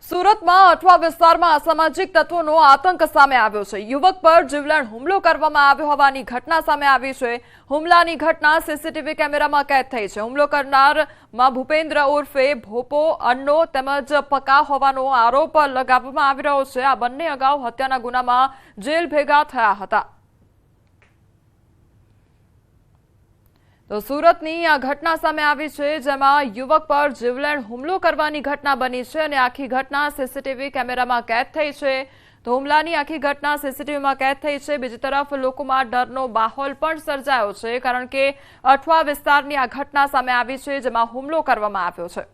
સુરતમાં અઠવા વિસ્તારમાં અસામાજિક તત્વોનો આતંક સામે આવ્યો છે। યુવક પર જીવલેણ હુમલો કરવામાં આવ્યો હોવાની ઘટના સામે આવી છે। હુમલાની ઘટના સીસીટીવી કેમેરામાં કેદ થઈ છે। હુમલો કરનારમાં ભૂપેન્દ્ર ઉર્ફે ભોપો અન્નો તેમજ પકા હોવાનો આરોપ લગાવવામાં આવી રહ્યો છે। આ બંને અગાઉ હત્યાના ગુનામાં જેલ ભેગા થયા હતા। તો સુરતની આ ઘટના સામે આવી છે, જેમાં યુવક પર જીવલેણ હુમલો કરવાની ઘટના બની છે અને આખી ઘટના સીસીટીવી કેમેરામાં કેદ થઈ છે। તો હુમલાની આખી ઘટના સીસીટીવીમાં કેદ થઈ છે। બીજી તરફ લોકોમાં ડરનો માહોલ પણ સર્જાયો છે, કારણ કે અઠવા વિસ્તારની આ ઘટના સામે આવી છે, જેમાં હુમલો કરવામાં આવ્યો છે।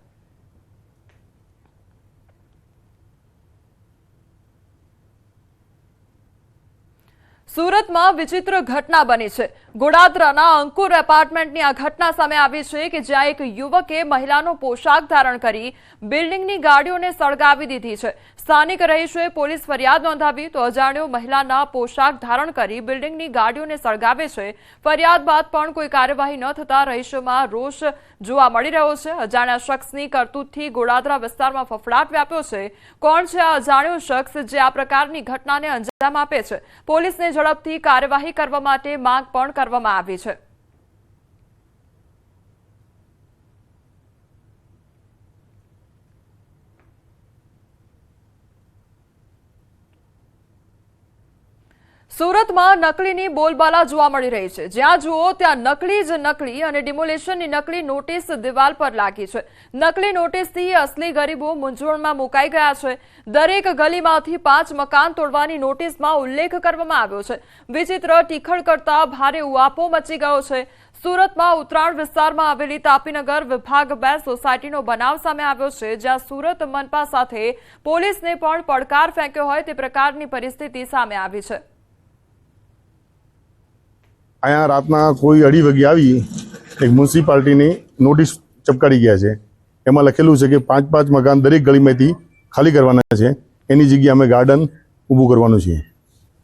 સુરતમાં વિચિત્ર ઘટના બની છે। ગોડાદરાના અંકુર એપાર્ટમેન્ટની આ ઘટના સામે આવી છે કે જ્યાં એક યુવકે મહિલાનો પોશાક ધારણ કરી બિલ્ડિંગની ગાડીઓને સળગાવી દીધી છે। સ્થાનિક રહીશોએ પોલીસ ફરિયાદ નોંધાવી તો અજાણ્યો મહિલાના પોશાક ધારણ કરી બિલ્ડિંગની ગાડીઓને સળગાવે છે। ફરિયાદ બાદ પણ કોઈ કાર્યવાહી ન થતા રહીશોમાં રોષ જોવા મળી રહ્યો છે। અજાણ્યા શખ્સની કરતૂતથી ગોડાદરા વિસ્તારમાં ફફડાટ વ્યાપ્યો છે। કોણ છે આ અજાણ્યો શખ્સ જે આ પ્રકારની ઘટનાને અંજામ આપે છે? પોલીસને ઝડપથી કાર્યવાહી કરવા માટે માંગ પણ કરવામાં આવી છે। સુરતમાં નકલીની બોલબાલા જોવા મળી રહી છે। જ્યાં જુઓ ત્યાં નકલી જ નકલી અને ડિમોલેશનની નકલી નોટિસ દિવાલ પર લાગી છે। નકલી નોટિસથી અસલી ગરીબો મૂંઝવણમાં મુકાઈ ગયા છે। દરેક ગલીમાંથી 5 મકાન તોડવાની નોટિસમાં ઉલ્લેખ કરવામાં આવ્યો છે। વિચિત્ર ટીખળ કરતા ભારે ઉઆપો મચી ગયો છે। સુરતમાં ઉત્તરાણ વિસ્તારમાં આવેલી તાપીનગર વિભાગ 2 સોસાયટીનો બનાવ સામે આવ્યો છે, જ્યાં સુરત મનપા સાથે પોલીસને પણ પડકાર ફેંક્યો હોય તે પ્રકારની પરિસ્થિતિ સામે આવી છે। અહીંયા રાતના કોઈ 2:30 વાગે આવી એક મ્યુનિસિપાલિટીની નોટિસ ચપકારી ગયા છે। એમાં લખેલું છે કે 5 મકાન દરેક ગલીમાંથી ખાલી કરવાના છે, એની જગ્યાએ અમે ગાર્ડન ઊભું કરવાનું છે।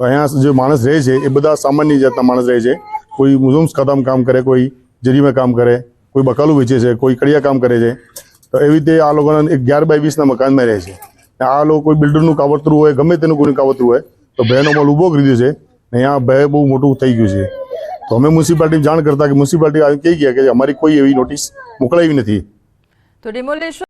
તો અહીંયા જે માણસ રહે છે એ બધા સામાન્ય જાતના માણસ રહે છે। કોઈ મુઝમ્સ ખાતામાં કામ કરે, કોઈ જરીમાં કામ કરે, કોઈ બકાલું વેચે છે, કોઈ કડિયા કામ કરે છે। તો એવી રીતે આ લોકોના 11 બાય 20ના મકાનમાં રહે છે। આ લોકો કોઈ બિલ્ડરનું કાવતરું હોય, ગમે તેનું કોઈનું કાવતરું હોય તો ભયનો મોલ ઊભો કરી દીધો છે। અહીંયા ભય બહુ મોટું થઈ ગયું છે। તો અમે મ્યુનિસિપાલિટી જાણ કરતા કે મ્યુનિસિપાલિટી કહી ગયા કે અમારી કોઈ એવી નોટિસ મોકલાવી નથી। તો ડિમોલેશન